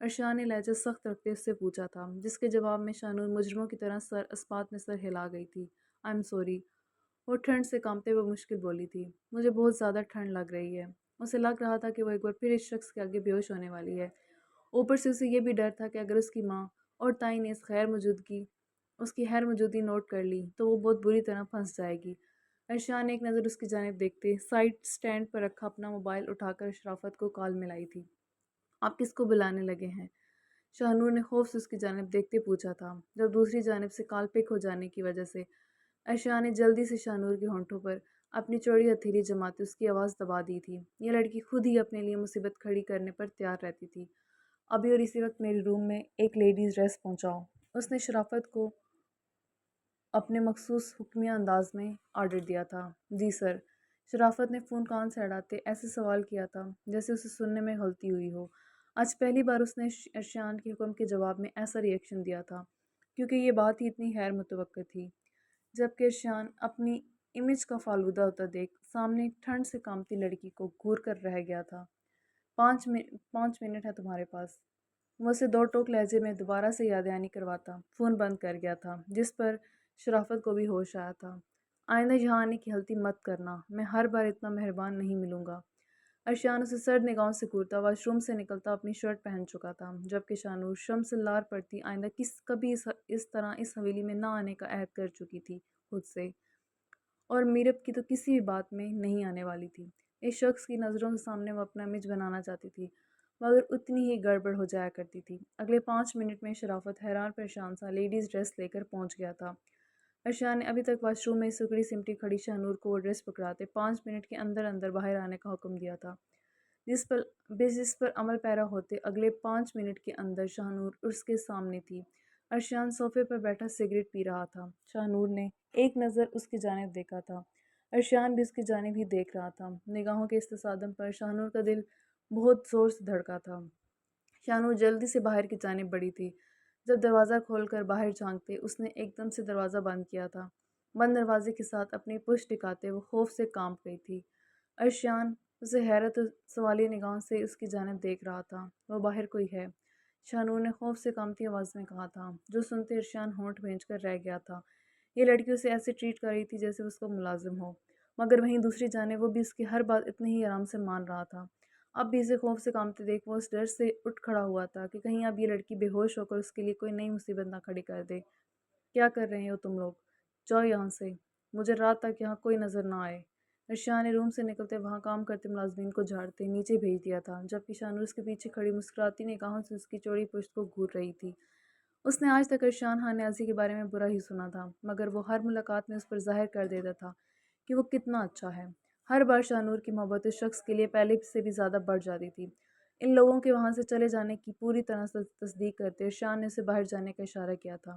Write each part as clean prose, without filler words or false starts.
ارشیا نے لہجہ سخت رکھتے اس سے پوچھا تھا، جس کے جواب میں شانور مجرموں کی طرح اسپات میں سر ہلا گئی تھی۔ آئی ایم سوری، وہ ٹھنڈ سے کانپتے ہوئے مشکل بولی تھی۔ مجھے بہت زیادہ ٹھنڈ لگ رہی ہے۔ اسے لگ رہا تھا کہ وہ ایک بار پھر اس شخص کے آگے بے ہوش ہونے والی ہے۔ اوپر سے اسے یہ بھی ڈر تھا کہ اگر اس کی ماں اور تائی نے اس کی خیر موجودگی نوٹ کر لی تو وہ بہت بری طرح پھنس جائے گی۔ ارشیا نے ایک نظر اس کی جانب دیکھتے سائڈ سٹینڈ پر رکھا اپنا موبائل اٹھا کر شرافت کو کال ملائی تھی۔ آپ کس کو بلانے لگے ہیں؟ شاہنور نے خوف سے اس کی جانب دیکھتے پوچھا تھا، جب دوسری جانب سے کال پک ہو جانے کی وجہ سے ارشیا نے جلدی سے شاہنور کے ہونٹوں پر اپنی چوڑی ہتھیلی جماتے اس کی آواز دبا دی تھی۔ یہ لڑکی خود ہی اپنے لیے مصیبت کھڑی کرنے پر تیار رہتی تھی۔ ابھی اور اسی وقت میرے روم میں ایک لیڈیز ڈریس پہنچاؤ۔ اس نے شرافت کو اپنے مخصوص حکمیہ انداز میں آرڈر دیا تھا۔ جی سر۔ شرافت نے فون کان سے اڑاتے ایسے سوال کیا تھا جیسے اسے سننے میں غلطی ہوئی ہو۔ آج پہلی بار اس نے ارشیان کے حکم کے جواب میں ایسا ری ایکشن دیا تھا، کیونکہ یہ بات ہی اتنی غیر متوقع تھی۔ جبکہ ارشیان اپنی امیج کا فالودہ ہوتا دیکھ سامنے ایک ٹھنڈ سے کانپتی لڑکی کو گھور کر رہ گیا تھا۔ 5 منٹ ہے تمہارے پاس۔ وہ اسے دو ٹوک لہجے میں دوبارہ سے یاد دہانی کرواتا فون بند کر گیا تھا، جس پر شرافت کو بھی ہوش آیا تھا۔ آئندہ یہاں آنے کی غلطی مت کرنا، میں ہر بار اتنا مہربان نہیں ملوں گا۔ ارشیان اسے سرد نگاہوں سے گھورتا واش روم سے نکلتا اپنی شرٹ پہن چکا تھا، جبکہ شانور شرم سے لار پڑتی آئندہ کبھی اس طرح اس حویلی میں نہ آنے کا عہد کر چکی تھی خود سے، اور میرب کی تو کسی بھی بات میں نہیں آنے والی تھی۔ اس شخص کی نظروں کے سامنے وہ اپنا امیج بنانا چاہتی تھی، مگر اتنی ہی گڑبڑ ہو جایا کرتی تھی۔ اگلے 5 منٹ میں شرافت حیران پریشان سا لیڈیز ڈریس لے کر پہنچ گیا تھا۔ ارشیان نے ابھی تک واش روم میں سکڑی سمٹی کھڑی شاہنور کو وہ ڈریس پکڑاتے 5 منٹ کے اندر اندر باہر آنے کا حکم دیا تھا، جس پر عمل پیرا ہوتے اگلے 5 منٹ کے اندر شاہنور اس کے سامنے تھی۔ ارشیان صوفے پر بیٹھا سگریٹ پی رہا تھا۔ شاہنور نے ایک نظر اس کی جانب دیکھا تھا، ارشیان بھی اس کی جانب ہی دیکھ رہا تھا۔ نگاہوں کے اس تصادم پر شاہنور کا دل بہت زور سے دھڑکا تھا۔ شاہنور جلدی سے باہر کی جانب بڑھی تھی۔ جب دروازہ کھول کر باہر جھانکتے اس نے ایک دم سے دروازہ بند کیا تھا۔ بند دروازے کے ساتھ اپنی پشت ٹکاتے وہ خوف سے کانپ گئی تھی۔ ارشیان اسے حیرت و سوالیہ نگاہوں سے اس کی جانب دیکھ رہا تھا۔ وہ باہر کوئی ہے؟ شاہنور نے خوف سے کانپتی آواز میں کہا تھا، جو سنتے ارشیان ہونٹ بھینج کر رہ گیا تھا۔ یہ لڑکی اسے ایسے ٹریٹ کر رہی تھی جیسے اس کا ملازم ہو، مگر وہیں دوسری جانب وہ بھی اس کی ہر بات اتنے ہی آرام سے مان رہا تھا۔ اب بھی اسے خوف سے کانپتے دیکھ وہ اس ڈر سے اٹھ کھڑا ہوا تھا کہ کہیں اب یہ لڑکی بے ہوش ہو کر اس کے لیے کوئی نئی مصیبت نہ کھڑی کر دے۔ کیا کر رہے ہو تم لوگ؟ جاؤ یہاں سے، مجھے رات تک یہاں کوئی نظر نہ آئے۔ ارشیان نے روم سے نکلتے وہاں کام کرتے ملازمین کو جھاڑتے نیچے بھیج دیا تھا، جبکہ شاہنور اس کے پیچھے کھڑی مسکراتی نگاہوں سے اس کی چوڑی پشت کو گھور رہی تھی۔ اس نے آج تک ارشیان خان نیازی کے بارے میں برا ہی سنا تھا، مگر وہ ہر ملاقات میں اس پر ظاہر کر دیتا تھا کہ وہ کتنا اچھا ہے۔ ہر بار شاہنور کی محبت اس شخص کے لیے پہلے سے بھی زیادہ بڑھ جاتی تھی۔ ان لوگوں کے وہاں سے چلے جانے کی پوری طرح سے تصدیق کرتے ارشیان نے اسے باہر جانے کا اشارہ کیا تھا۔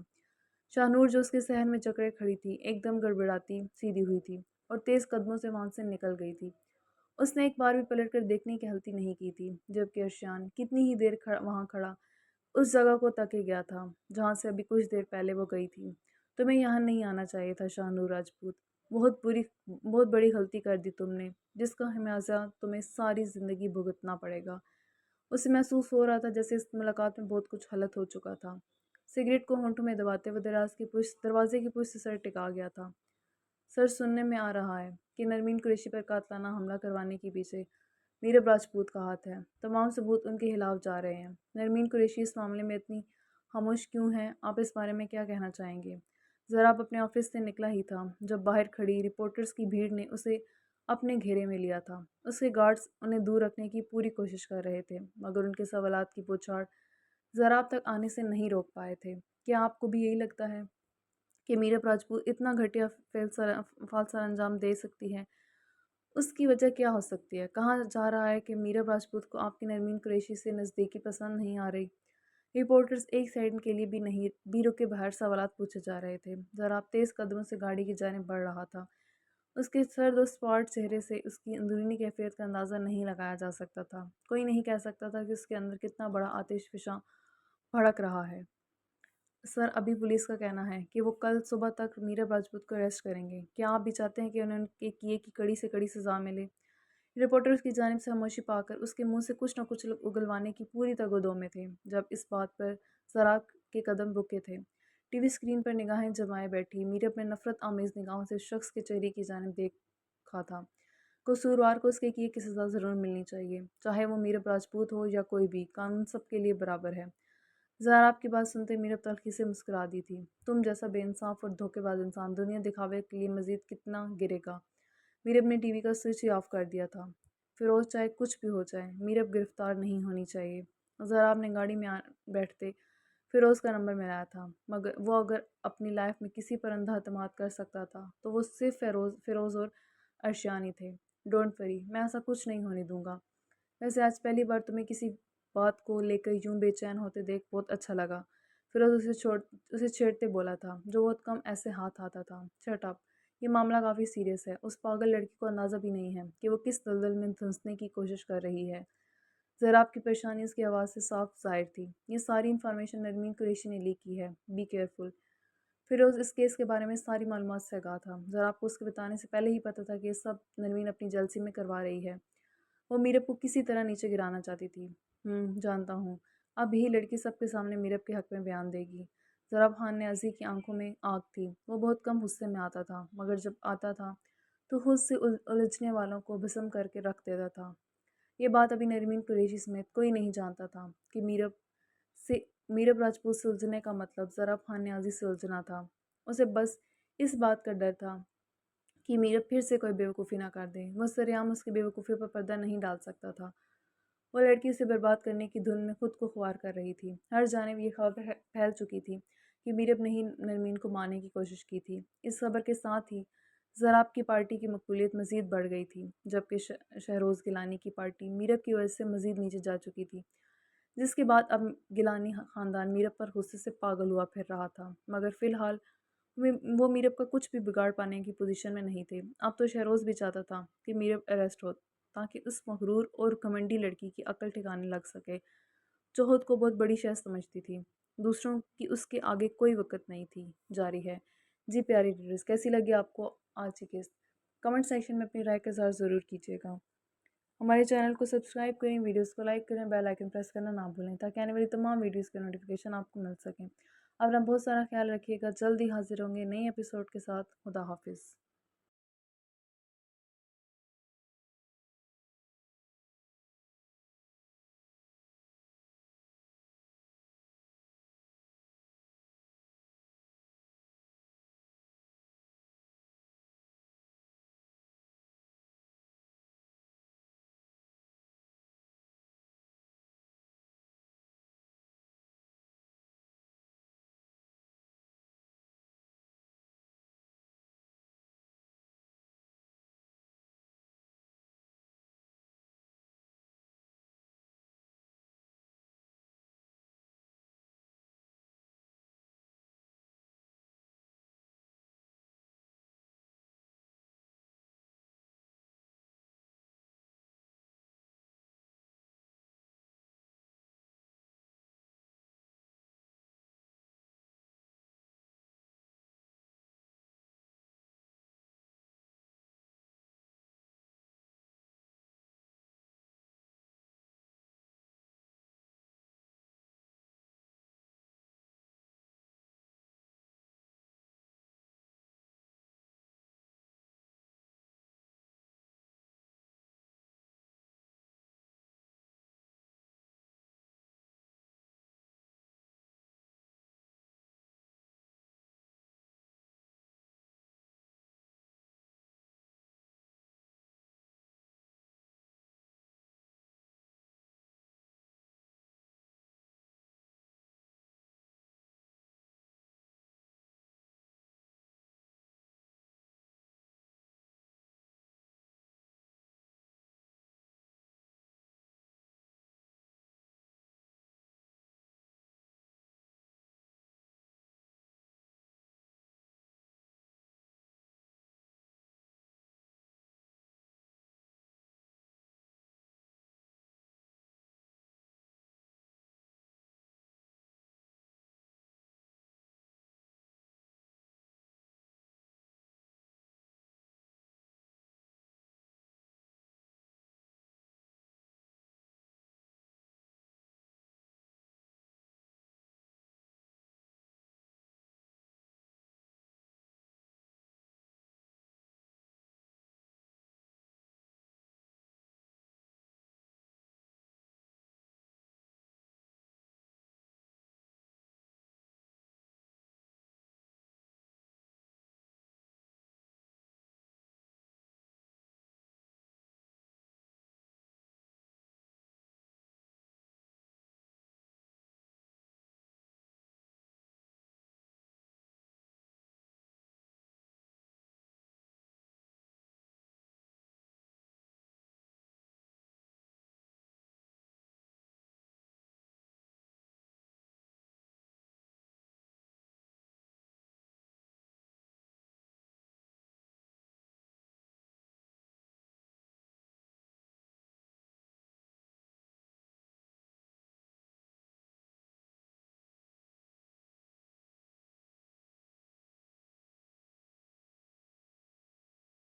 شاہنور جو اس کے صحن میں جکڑے کھڑی تھی ایک دم گڑبڑاتی سیدھی ہوئی تھی اور تیز قدموں سے وہاں سے نکل گئی تھی۔ اس نے ایک بار بھی پلٹ کر دیکھنے کی غلطی نہیں کی تھی، جبکہ ارشیان کتنی ہی دیر وہاں کھڑا اس جگہ کو تکے گیا تھا جہاں سے ابھی کچھ دیر پہلے وہ گئی تھی۔ تمہیں یہاں نہیں آنا چاہیے تھا شاہنور راجپوت، بہت بڑی غلطی کر دی تم نے، جس کا خمیازہ تمہیں ساری زندگی بھگتنا پڑے گا۔ اسے محسوس ہو رہا تھا جیسے اس ملاقات میں بہت کچھ غلط ہو چکا تھا۔ سگریٹ کو ہونٹوں میں دباتے وہ دروازے کی پشت سے سر ٹکا گیا تھا۔ سر، سننے میں آ رہا ہے کہ نرمین قریشی پر قاتلانہ حملہ کروانے کے پیچھے میرب راجپوت کا ہاتھ ہے۔ تمام ثبوت ان کے خلاف جا رہے ہیں۔ نرمین قریشی اس معاملے میں اتنی خاموش کیوں ہے؟ آپ اس بارے میں کیا کہنا چاہیں گے؟ ذرا آپ اپنے آفس سے نکلا ہی تھا جب باہر کھڑی رپورٹرز کی بھیڑ نے اسے اپنے گھیرے میں لیا تھا۔ اس کے گارڈز انہیں دور رکھنے کی پوری کوشش کر رہے تھے، مگر ان کے سوالات کی بوچھاڑ ذرا آپ تک آنے سے نہیں روک پائے تھے۔ کیا آپ کو بھی یہی لگتا ہے کہ میرب راجپوت اتنا گھٹیا فعل سر انجام دے سکتی ہے؟ اس کی وجہ کیا ہو سکتی ہے؟ کہا جا رہا ہے کہ میرب راجپوت کو آپ کی نرمین قریشی سے نزدیکی پسند نہیں آ رہی۔ رپورٹرز ایک سیکنڈ کے لیے بھی نہیں بھی رکے باہر سوالات پوچھے جا رہے تھے۔ ذرا آپ تیز قدموں سے گاڑی کی جانب بڑھ رہا تھا۔ اس کے سرد و سپاٹ چہرے سے اس کی اندرونی کیفیت کا اندازہ نہیں لگایا جا سکتا تھا۔ کوئی نہیں کہہ سکتا تھا کہ اس کے اندر کتنا بڑا آتش فشاں بھڑک رہا ہے۔ سر، ابھی پولیس کا کہنا ہے کہ وہ کل صبح تک میرب راجپوت کو اریسٹ کریں گے۔ کیا آپ بھی چاہتے ہیں کہ انہیں ان کے کیے کی کڑی سے کڑی سزا ملے؟ رپورٹر اس کی جانب سے خاموشی پا کر اس کے منہ سے کچھ نہ کچھ اگلوانے کی پوری تگودوں میں تھے جب اس بات پر ذرا کے قدم رکے تھے۔ ٹی وی اسکرین پر نگاہیں جمائے بیٹھی میرے اپنے نفرت آمیز نگاہوں سے شخص کے چہرے کی جانب دیکھا تھا۔ قصوروار کو اس کے کیے کی سزا ضرور ملنی چاہیے، چاہے وہ میرب راجپوت ہو یا کوئی بھی، قانون سب کے لیے برابر ہے۔ زہرا آپ کی بات سنتے میرب تلخی سے مسکرا دی تھی۔ تم جیسا بے انصاف اور دھوکے باز انسان دنیا دکھاوے کے لیے مزید کتنا گرے گا۔ میرب نے ٹی وی کا سوئچ ہی آف کر دیا تھا۔ فیروز چاہے کچھ بھی ہو جائے، میرب گرفتار نہیں ہونی چاہیے۔ زہرا نے گاڑی میں بیٹھتے فیروز کا نمبر ملایا تھا، مگر وہ اگر اپنی لائف میں کسی پر اندھا اعتماد کر سکتا تھا تو وہ صرف فیروز اور ارشیانی تھے۔ ڈونٹ وری، میں ایسا کچھ نہیں ہونے دوں گا۔ ویسے آج پہلی بار تمہیں کسی بات کو لے کر یوں بے چین ہوتے دیکھ بہت اچھا لگا۔ فیروز اسے چھیڑتے بولا تھا، جو بہت کم ایسے ہاتھ آتا تھا۔ شٹ اپ، یہ معاملہ کافی سیریس ہے۔ اس پاگل لڑکی کو اندازہ بھی نہیں ہے کہ وہ کس دلدل میں دھنسنے کی کوشش کر رہی ہے۔ زراب کی پریشانی اس کی آواز سے صاف ظاہر تھی۔ یہ ساری انفارمیشن نرمین قریشی نے لیک کی ہے، بی کیئرفل۔ فیروز اس کیس کے بارے میں ساری معلومات سے آگاہ تھا۔ زراب کو اس کے بتانے سے پہلے ہی پتہ تھا کہ یہ سب نرمین اپنی جلسی میں کروا رہی ہے۔ وہ میرب کو کسی طرح نیچے گرانا چاہتی تھی۔ جانتا ہوں۔ اب یہی لڑکی سب کے سامنے میرب کے حق میں بیان دے گی۔ زراب خان نے عزیز کی آنکھوں میں آگ تھی۔ وہ بہت کم غصے میں آتا تھا، مگر جب آتا تھا تو خود سے الجھنے والوں کو بھسم کر کے رکھ دیتا تھا۔ یہ بات ابھی نرمین قریشی سمیت کوئی نہیں جانتا تھا کہ میرب راجپوت سے الجھنے کا مطلب زراب خان نے عزیز سے الجھنا تھا۔ اسے بس اس بات کا ڈر تھا کہ میرب پھر سے کوئی بیوقوفی نہ کر دے۔ وہ سرعام اس کی بیوقوفی پر پردہ نہیں ڈال سکتا تھا۔ وہ لڑکی اسے برباد کرنے کی دھن میں خود کو خوار کر رہی تھی۔ ہر جانب یہ خبر پھیل چکی تھی کہ میرب نے ہی نرمین کو مارنے کی کوشش کی تھی۔ اس خبر کے ساتھ ہی زراب کی پارٹی کی مقبولیت مزید بڑھ گئی تھی، جبکہ شہروز گیلانی کی پارٹی میرب کی وجہ سے مزید نیچے جا چکی تھی، جس کے بعد اب گیلانی خاندان میرب پر غصے سے پاگل ہوا پھر رہا تھا، مگر فی الحال وہ میرب کا کچھ بھی بگاڑ پانے کی پوزیشن میں نہیں تھے۔ اب تو شہروز بھی چاہتا تھا کہ میرب اریسٹ ہو تاکہ اس مغرور اور گھمنڈی لڑکی کی عقل ٹھکانے لگ سکے، جو خود کو بہت بڑی شے سمجھتی تھی۔ دوسروں کی اس کے آگے کوئی وقت نہیں تھی۔ جاری ہے۔ جی پیاری ریڈرز، کیسی لگی آپ کو آج کی قسط؟ کمنٹ سیکشن میں اپنی رائے کا اظہار ضرور کیجیے گا۔ ہمارے چینل کو سبسکرائب کریں، ویڈیوز کو لائک کریں، بیل آئیکن پریس کرنا نہ بھولیں تاکہ آنے والی تمام ویڈیوز کے نوٹیفیکیشن آپ کو مل سکیں۔ اپنا بہت سارا خیال رکھیے گا۔ جلدی حاضر ہوں گے نئے ایپیسوڈ کے ساتھ۔ خدا حافظ۔